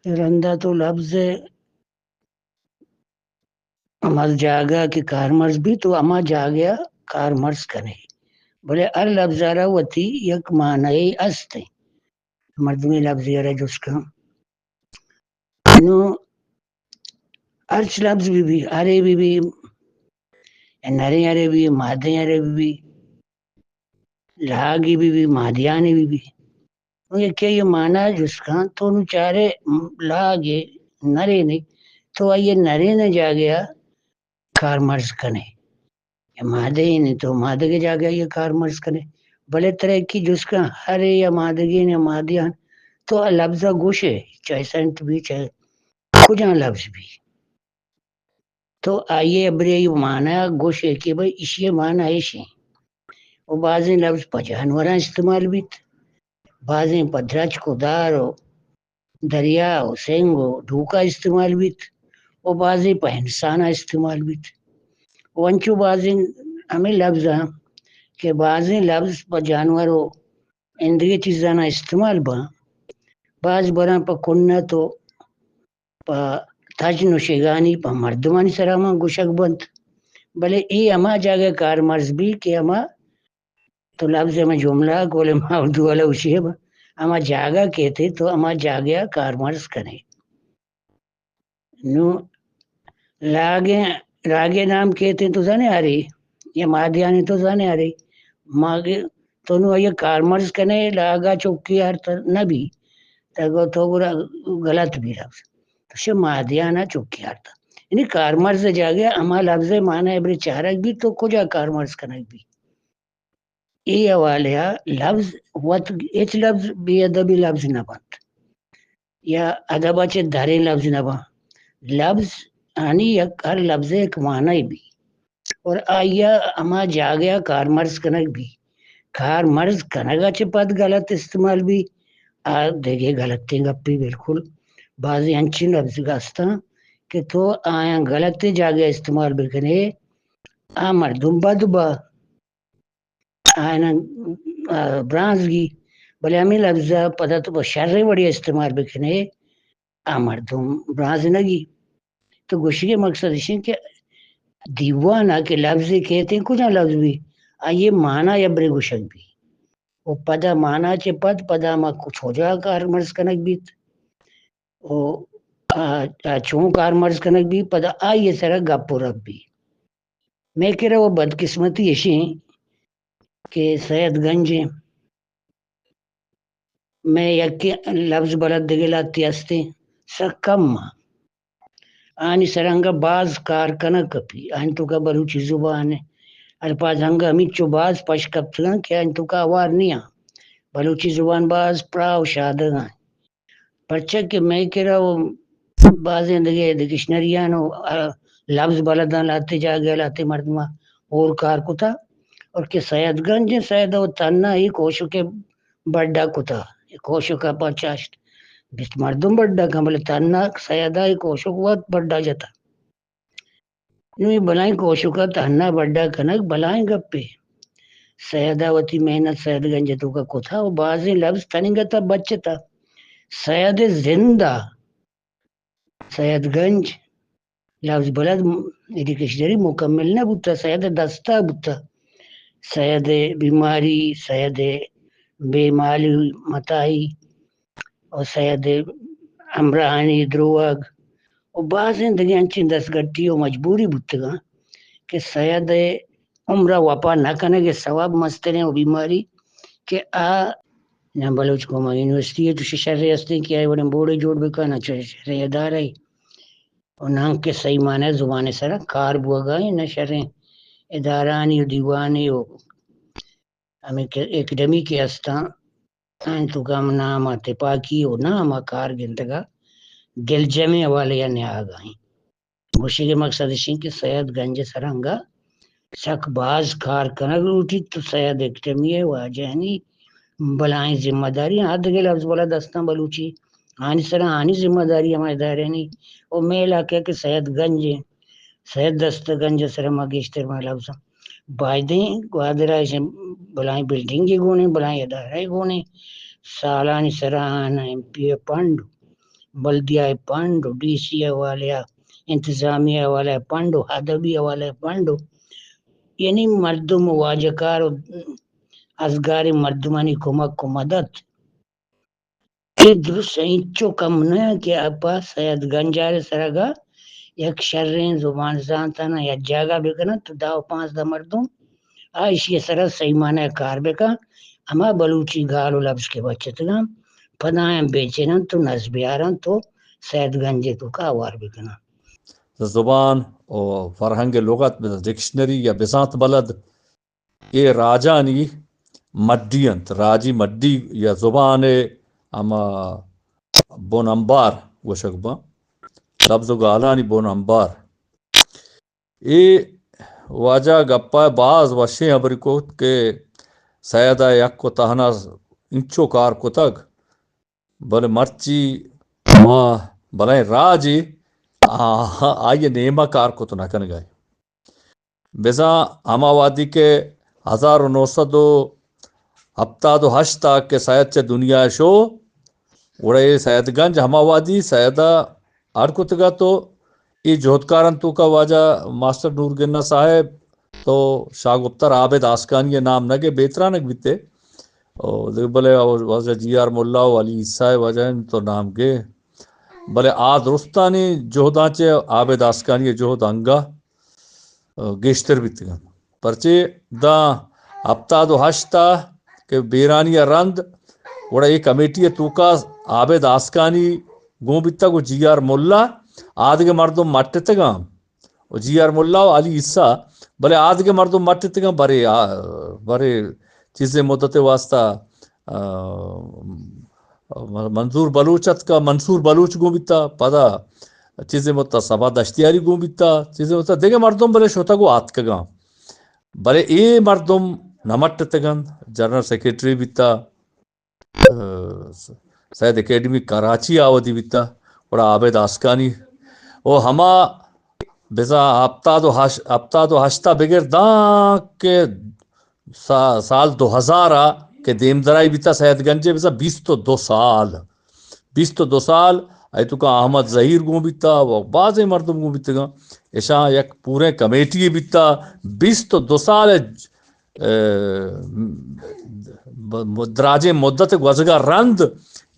رندہ تو لفظ امر جاگا کہ کار مرز بھی تو اما جاگیا کار مرز کنے بولے ار لفظ را وتی یک معنی است مردمی لفظ را جس کا نو ارچ لفظ بھی ارے بھی نرے ارے بھی مادے ارے بھی لاگی بھی مادیانے بھی کہ یہ مانا جس کا تو انہوں چارے لاگے نرے نے تو یہ نرے نے جا گیا کار مرز کنے مادے ہی نہیں تو مادے کے جا گیا یہ کار مرز کنے بلے طرح کی جس کا ہرے یا مادگی یا مادیان تو لفظ گوش ہے چاہے سنٹ بھی چاہے کجا لفظ بھی تو آئیے ابرے مانا گوش ہے کہ بھائی اس یہ مانا ایشی وہ بعض لفظ پا جانوراں استعمال بھی بعضیں پا درچ کو دارو دریا و سنگ و ڈھوکا استعمال بھی وہ بعضیں پا انسانہ استعمال بھی ونچو بعضیں ہمیں لفظ ہیں کہ بعضیں لفظ پا جانورو اندگی چیزانا استعمال با بعض بران پا کنہ تو پا تاج نوشگانی پا مردمانی سراما گوشک بند بلے ای اما جاگہ کار مرز بھی کہ اما تو لفظ اما جملہ گولے ما اردو والا اسی ہے اما جاگہ کہتے تو اما جاگیا کار مرز کنے نو راگے نام کہتے تو زانے آ رہی یا مادیانی تو زانے آ رہی ماگے تو نو یہ کار مرز کنے لاگا چوکی آرتا نبی تاگو تو گرا غلط بھی لفظ تو مادیانا چوکی آرتا یعنی کار مرز جا گیا اما لفظ مانا ابری چارک بھی تو کجا کار مرز کنک بھی ای حوالیا لفظ وط ایچ لفظ بے ادبی لفظ نہ بند یا ادبا چے دھرے لفظ نہ با لفظ آنی یک ہر لفظ ایک معنی بھی اور آیا اما جا گیا کار مرز کنک بھی کار مرز کنگا چے پد غلط استعمال بھی دیکھے غلط تھی گپی بالکل بعضی انچی لفظ گاستا کہ تو آیا غلط جا گیا استعمال بکنے مردم بد با آئینا برانزگی بلے ہمیں لفظ پدا تو شر وڑی استعمال بکنے مردم برانز نگی تو گوشی کے مقصد ہے کہ دیوانا کے لفظ کہتے ہیں کجا لفظ بھی آئیے مانا یبرے گوشک بھی وہ پدا مانا چے پدا ما کچھ ہو جا کار مرز کنک بیت او چون کار مرز کنک بھی پدا آئیے سرا گپو رب بھی میں کہہ رہا وہ بدقسمتی ایشی کہ سید گنج میں یک لفظ بلد دگلاتی ہستے سکم آنی سرنگا باز کار کنک کپی آنی تو کا بلوچی زبان ہے الپاظ ہنگا ہمیچو باز پش کپتگاں کہ آنی تو کا آوار نہیں بلوچی زبان باز پراو شادگاں پرچہ کہ میں کہہ رہا وہ بازیں دگے ڈکشنریانو لفظ بلدان لاتے جاگے لاتے مردمہ اور کار کتا اور کہ سید گنج سید و تنہ ہی کوشو کے بڑا کتا کوشو کا پچاشت بیس مردم بڑا کا بلے تنہ سیدہ ہی کوشو وقت بڑا جتا نوی بلائیں کوشو کا تنہ بڑا کنک بلائیں گپے سیدہ وتی محنت سید گنج تو کا کتا و بازیں لفظ تنگتا بچتا سید زندہ سید گنج لفظ بلد ایڈیکیشنری مکمل نہ بوتا سید دستا بوتا سید بیماری سید بے مالی متائی اور سید امرانی دروگ اور بعض زندگی انچین دس گٹی و مجبوری بوتگا کہ سید عمرہ وپا نہ کنگے ثواب مستنے و بیماری کہ نہ بلوچ کو یونیورسٹی ہے تو شہر ہستے کہ آئے وڑیں بوڑے جوڑ بکا نہ شہر ادارہ اور نہ کے صحیح معنی زبان سرا کار بوگائیں نہ شریں ادارانی و دیوانی و ہمیں ایکڈمی کے ہستا تو کام نام تپاکی و نام کار گندگا دل جمع والے یا نیا آگائیں گوشی کے مقصد ہے کہ سید گنج سرنگا سک باز کار کنگ روٹی تو سید ایکڈمی ہے واجہنی بلائیں ذمہ داری ہاتھ کے لفظ بولا دستاں بلوچی آنی سرا آنی ذمہ داری ہمارے دائرے نہیں اور میں علاقے کے سید گنج سید دست گنج سرا مگیشتر میں لفظ بائدیں گوادرہ بلائیں بلڈنگی گونے بلائیں ادارہ گونے سالانی سرا آنا ایم پی پانڈو بلدیہ پنڈ ڈی سی والے انتظامیہ والے پنڈ ادبی والے پنڈ یعنی مردم واجکار ازگار مردمانی کمک و مدد درست اینچو کم نہ کہ اپا سید گنجار سرگا یک شرین زبان زانتانا یا جاگا بکنا تو داو 15 مردم آئیشی سر سیمانہ کار بکا اما بلوچی گالو لفظ کے بچتگا پدائیں بیچنن تو نزبیارن تو سید گنجے تو کا وار بکنا زبان و فرهنگ لغت ڈکشنری یا بسانت بلد یہ راجانی مڈی انت راجی مڈی یا زبان اما بون امبار وشکبا لفظ گالانی بون امبار یہ واجہ گپا باز وشیں ابری کو کہ سیدہ یک کو تہنا انچو کار کو تگ بلے مرچی ما بلائیں راجی آئیے نیمہ کار کو تو نکن گئے بزا ہما وادی کے 1978 کے سید چے دنیا شو اڑے سید گنج ہما وادی سیدہ آرکتگا تو ای جوہدکارن تو کا واجہ ماسٹر نور گنہ صاحب تو شاگفتر عابد آسکانی نام نگے بیترانک بیتے بلے واجہ جی آر مولا علی عیسیٰ واجہ تو نام گے بلے درستانی جوہداں چے عابد آسکانی جوہد انگا گیشتر بیتگا پرچے دا 78 کہ بیرانی رند وڑا یہ کمیٹی توکا عابد آسکانی گو بیتا گو جی آر مولا آدھگے مردم مٹتگا و جی آر مولا و علی عیسیٰ بلے آدھگے مردم مٹتگا برے چیزیں مدت واسطہ منظور بلوچت کا منصور بلوچ گو بیتا پدا چیزیں مدت سبا دشتیاری گو بیتا چیزیں مدت دیکھے مردم بلے شوتا گو آتکگا بلے اے مردم نمٹتگن جنرل سیکریٹری بیتا سید اکیڈمی کراچی آودی بیتا اور عابد آسکانی او ہما بزا ہفتاد و ہشتہ بگر داں کے سال 2000 کے دیم درائی بیتا سید گنجے بزا 22 سال ایتو کا احمد ظہیر گو بیتا و بعض مردم گو بیتا گا اشاں یک پورے کمیٹی بیتا 22 سال دراجے مدت گوزگا رند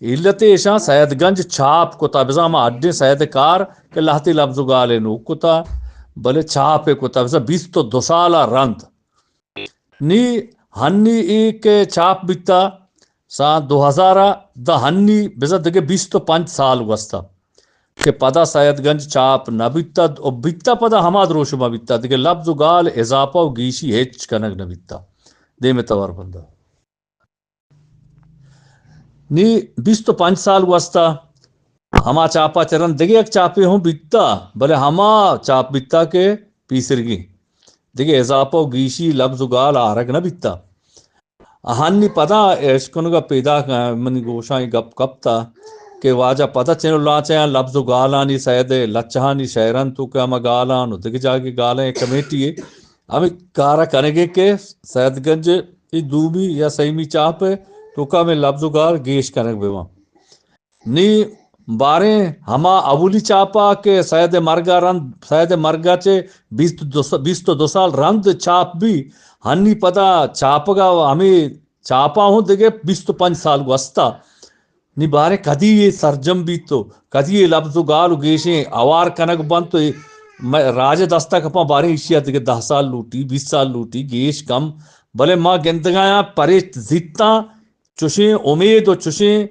علت اشاں سید گنج چھاپ کتا بزا ہما اڈے سید کار کہ لہتی لفظ گالے نو کتا بلے چھاپ کتا بزا 22 سال رند نی ہنی ای کے چھاپ بیتا سال 2000 دا ہنی بزا دگے 25 سال گوستا کہ پدا سید گنج چاپ نہ بیتا او بیتا پدا ہما دروشما بیتا دگے لفظ گال اضافہ و گیشی ہیچ کنگ نہ بیتا دے میں توار بندہ نی 25 سال واسطہ ہما چاپا چرن دگے ایک چاپے ہوں بیتا بلے ہما چاپ بیتا کے پیسرگی دگے اضافہ و گیشی لفظ گال آرگ نہ بیتا ہنی پدا اشکنگا پیدا منی گوشائی گپ کپتا کہ واجہ پتہ چینو لاچیاں لفظ گالانی سید لچہانی شہرن تو کہ ہما گالان دگے جاگے گالیں کمیٹی ہے ہمیں کارا کنگے کہ سید گنج ای دومی یا سیمی چاپ تو کا میں لفظ گال گیش کنگ بیوان نی باریں ہما اولی چاپا کہ سید مرگا رند سید مرگا چے 22 سال رند چاپ بھی ہنی پتا چاپ گا ہمیں چاپا ہوں دگے 25 سال گوستا نی بارے کدی یہ سرجم بھی تو کدی یہ لفظ گال گیشیں اوار کنگ بند تو راج دستا کپا بارے اشیا دگے 10 سال لوٹی 20 سال لوٹی گیش کم بلے ماں گندگایا پرے زیتا چوشیں امید و چوشیں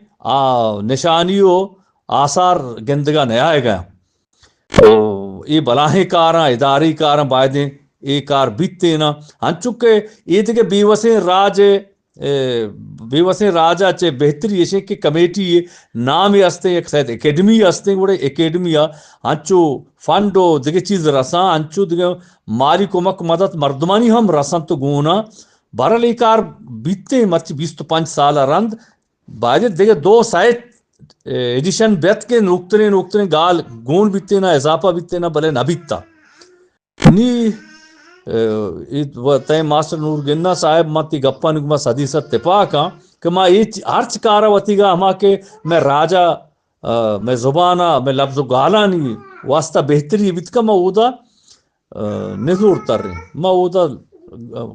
نشانی و آثار گندگا نیا ہے گیا یہ بلاہیں کاراں اداری کاراں بائدیں اے کار بیتے نا ہن چکے یہ تھے کہ بیوسیں راجہ چے بہتری ہے کہ کمیٹی نام ہستے ایک سید اکیڈمی ہستے گوڑے اکیڈمی ہنچو فنڈو دیکھے چیز رساں ہنچو دیکھے ماری کمک مدد مردمانی ہم رساں تو گونا بہرحال یہ کار بیتے مرچی 25 سال رند باید دیکھے 2 سائٹ ایڈیشن بیت کے نوکتنے گال گون بیتے نا اضافہ بیتے نا بلے نہ بیتا نی تین ماسٹر نور گنہ صاحب ماتی گپا نگما صدی ست تپاکا کہ ما ہر چکارا وطی گا ہما کہ میں راجہ میں زبانہ میں لفظ گالانی واسطہ بہتری بتکا ما اودا نزور ترین ما اودا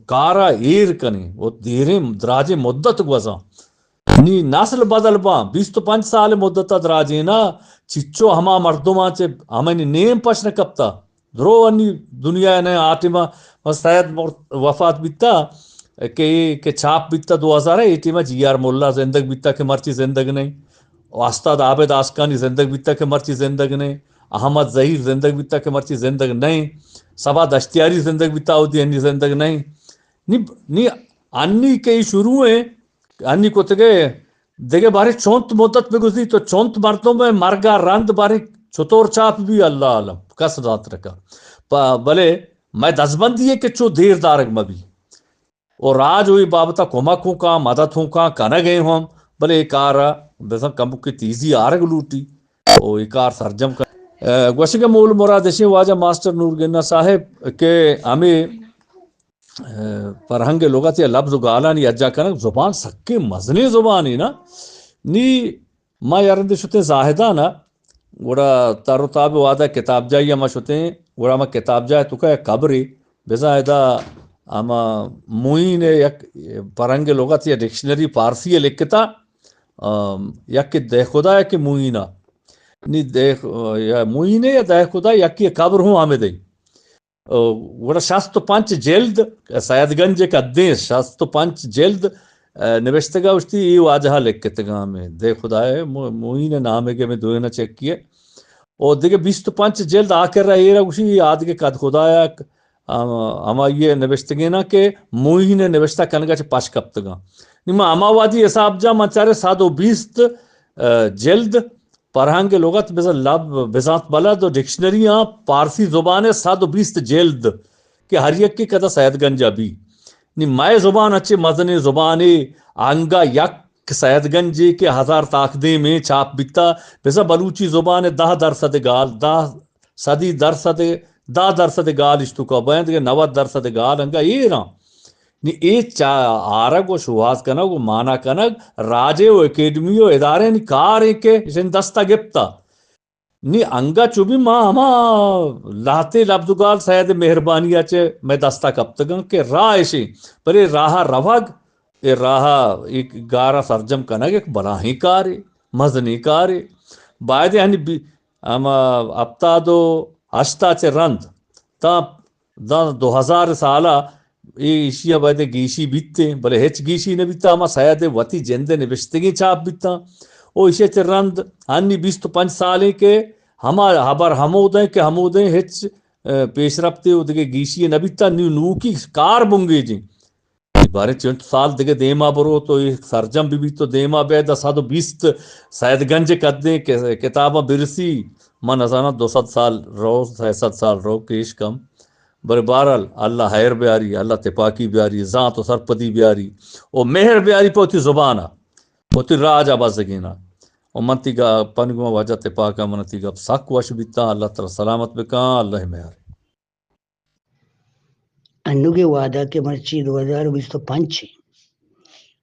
کارا ایر کنی وہ دیرے دراجے مدت گوزا نی نسل بدل با 25 سال مدت دراجے نا چچو ہما مردما چے ہمیں نیم پشن کپتا درو انی دنیا نے آٹما سید وفات بیتا کہ چھاپ بیتا 2000 ہے ایٹی میں جی آر مولا زندگ بیتا کہ مرچی زندگ نہیں استاد عابد آسکانی زندگ بیتا کہ مرچی زندگ نہیں احمد ظہیر زندگ بیتا کہ مرچی زندگ نہیں سبا دشتیاری زندگ بیتا ہوتی انی زندگ نہیں نی انی کئی شروع ہیں انی کو تگے دیکھے بارے چونت مدت میں گزری تو چونت مردوں میں مرگا رند بارے چھتور چاپ بھی اللہ عالم کس رات رکھا بلے میں دزبندی ہے کہ چو دیر دارگ مبی اور راج ہوئی بابتا کمک ہوں کا مدد ہوں کا کنا گئے ہوں بلے ایک آرہ بسا کم کی تیزی آرگ لوٹی اور ایک آر سرجم کا گوشی کے مول مرادشی واجہ ماسٹر نور گنہ صاحب کہ ہمیں فرہنگ لغت یا لفظ گالا نی اجا کنک زبان سکے مزنی زبانی نا نی ما یارندی شتے زاہدہ نا گوڑا تارو تاب وعدہ کتاب جائی اما شتے گوڑا ما کتاب جائے تو کہ قبری بزا ایدہ اما موین یک فرہنگ لغت یا ڈکشنری پارسی لکھتا یک دہ خدا ہے کہ موینہ نی دیکھ یا موینے یا دہ خدا یکی قبر ہوں ہمیں دیں گوڑا 65 جلد سید گنج کا دیس 65 جلد نوشتگا اشتی ای واجہا لکھتگا ہمیں دے خدا ہے موین نام ہے کہ میں دوئے نہ چیک کیے اور دیکھے 25 جلد آکر رہا یہ رہا اسی آدھ کے قد خدا ہے ہما یہ نوشتگے نا کہ موین نوشتہ کنگا چھ پاش کپتگا نما اما وادی حساب جا منچارے 120 جلد فرہنگ لغت بزانت بلد و ڈکشنری پارسی زبان 120 جلد کہ ہر یک کی کتا سید گنجا بھی نی مائے زبان اچھے مزن زبانے آنگا یک سید گنجے کے 1000 تاکدے میں چھاپ بکتا بزا بلوچی زبان 10% گال 10% گال اشتو کا بیند کہ 90% گال انگا یہ نا نی اے آرگ و شواز کنگ و مانا کنگ راجے و اکیڈمی و ادارے نی کار ہے کہ اسن دستا گپتا نی انگا چوبی ماں ہما لاتے لبدگال سید مہربانی اچھے میں دستا کپتگا کہ راہ ایشی پر یہ راہ روگ یہ راہ ایک گارا سرجم کنگ ایک بلاہی کار ہے مزنی کار ہے باید یعنی اما ابتادو اشتا چے رند تا 2000 سالہ یہ اشیا باید گیشی بیتے بلے ہچ گیشی نے بیتا ہما سید وطی جندے نوشتگی چاپ بیتا او اشیا چے رند ہنی 25 سالے کے ہما حبر ہمودیں کہ ہمودیں ہچ پیش رفتے ہو دگے گیشی نبیتا نو کی کار بنگے جی بارے 40 سال دگے دیما برو تو سرجم بھی تو دیما بیدہ 120 سید گنج کدیں کتابہ برسی من ازانا 200 سال رو 60 سال رو کیش کم بر بارال اللہ خیر بیاری اللہ تپاکی بیاری ذات و سرپدی بیاری او مہر بیاری پوتی زبانا پوتی راجہ بازگینا او منتی گا پنگو وجہ تپاکا منتی گا سک وش بیتا اللہ تعالی سلامت بکا اللہ مہر انو کے وعدہ کے مرچی 2025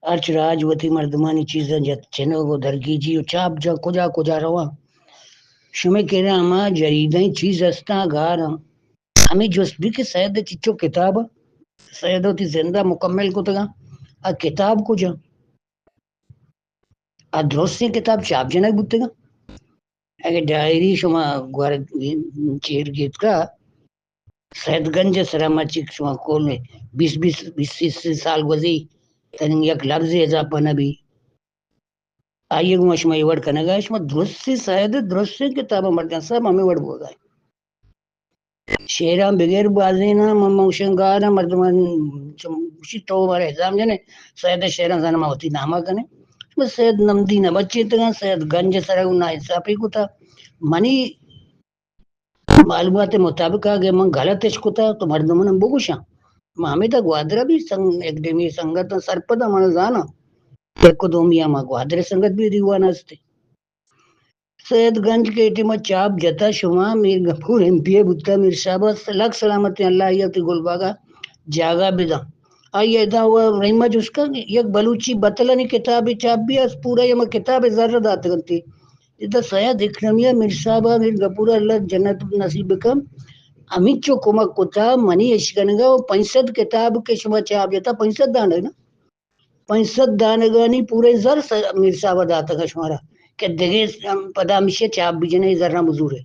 ارچ راجوتی مردمانی چیزیں جت چنو کو درگی جی و چاپ جا کجا روا شمیں کہہ رہا ہما جریدیں چیز استا گارا ہمیں جوست بھی کہ سید چچو کتاب سید ہوتی زندہ مکمل کو تگا ا کتاب کو جا ا درست سے کتاب چاپ جنک بوتے گا اگر ڈائری شما گوار چیر گیت کا سید گنج سرامہ چک شما کول میں 20 سال گزی تنگ یک لفظ اضافہ نبی آئیے گو شما یہ ورڈ کنگا شما درست سے سید درست سے کتاب مردان سب ہمیں ورڈ بول گئے شیران بغیر بازینا موشنگارا مردمان چمشی تو بارے حسام جنے سید شیران زنما ہوتی نامہ کنے بس سید نمدی نہ بچے تگا سید گنج سرگو نا حسابی کو تا منی معلومات مطابق آگے من غلط اچ کو تا تو مردمان بگوشا ہمیں تا گوادرہ بھی اکیڈمی سنگت سرپدہ من زانا ایک دومی آما گوادر سنگت بھی دیوانا استے سید گنج کے اٹیمہ چاپ جتا شما میر گفور ایم پی اے بودتا میر شابہ لگ سلامتی اللہ آئیتی گلباگا جاگا بدا آئیے دا ہوا رحمہ جس کا یک بلوچی بطلنی کتاب چاپ بھی اس پورا یہ کتاب ذرہ دات گنتی ita saya dikramiya mirsaba mir gapura Allah jannat nasib kam amicho komak kota mani ishganga 65 kitab ke shuma chab jata 65 dana na 65 danagani pure zar mirsaba data ka shumara ke dege pada mishe chab bijne zarra muzure